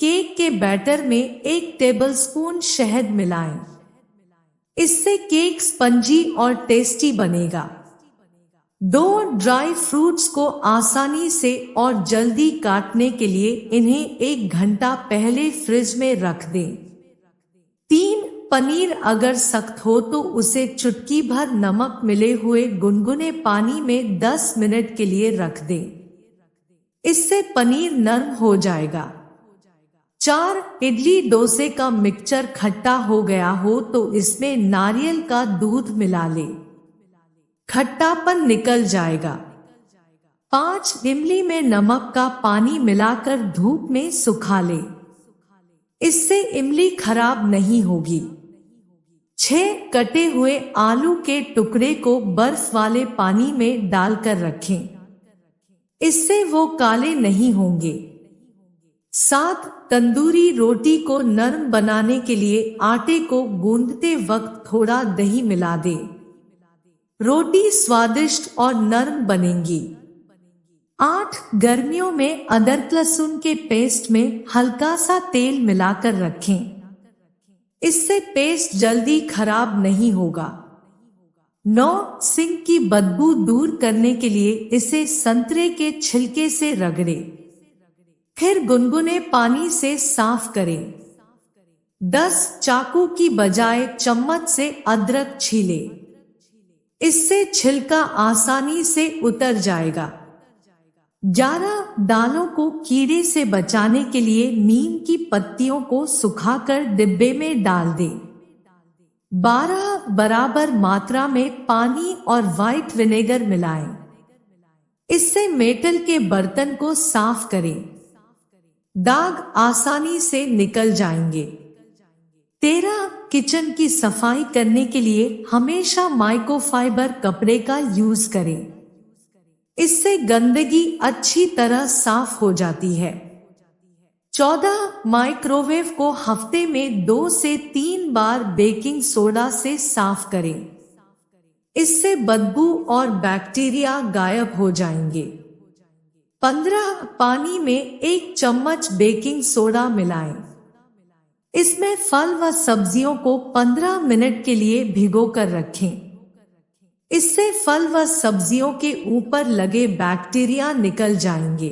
Cake के batter में 1 tablespoon शहद मिलाएं। इससे केक स्पंजी और टेस्टी बनेगा। 2 ड्राई फ्रूट्स को आसानी से और जल्दी काटने के लिए इन्हें 1 घंटा पहले फ्रिज में रख दें। 3 पनीर अगर सख्त हो तो उसे चुटकी भर नमक मिले हुए गुनगुने पानी में 10 मिनट के लिए रख दें। इससे पनीर नरम हो जाएगा। 4 इडली डोसे का मिक्सचर खट्टा हो गया हो तो इसमें नारियल का दूध मिला ले, खट्टापन निकल जाएगा। 5 इमली में नमक का पानी मिलाकर धूप में सुखा ले, इससे इमली खराब नहीं होगी। 6 कटे हुए आलू के टुकड़े को बर्फ वाले पानी में डालकर रखें, इससे वो काले नहीं होंगे। 7 तंदूरी रोटी को नरम बनाने के लिए आटे को गूंदते वक्त थोड़ा दही मिला दे, रोटी स्वादिष्ट और नरम बनेगी। 8 गर्मियों में अदरक लहसुन के पेस्ट में हल्का सा तेल मिलाकर रखें, इससे पेस्ट जल्दी खराब नहीं होगा। 9 सिंक की बदबू दूर करने के लिए इसे संतरे के छिलके से रगड़े, फिर गुनगुने पानी से साफ करें। 10 चाकू की बजाय चम्मच से अदरक छीले, इससे छिलका आसानी से उतर जाएगा। 11 दालों को कीड़े से बचाने के लिए नीम की पत्तियों को सुखाकर डिब्बे में डाल दें। 12 बराबर मात्रा में पानी और व्हाइट विनेगर मिलाएं, इससे मेटल के बर्तन को साफ करें, दाग आसानी से निकल जाएंगे। 13 किचन की सफाई करने के लिए हमेशा माइक्रोफाइबर कपड़े का यूज करें, इससे गंदगी अच्छी तरह साफ हो जाती है। 14 माइक्रोवेव को हफ्ते में 2 से 3 बार बेकिंग सोडा से साफ करें, इससे बदबू और बैक्टीरिया गायब हो जाएंगे। 15 पानी में 1 चम्मच बेकिंग सोडा मिलाएं, इसमें फल व सब्जियों को 15 मिनट के लिए भिगो कर रखें, इससे फल व सब्जियों के ऊपर लगे बैक्टीरिया निकल जाएंगे।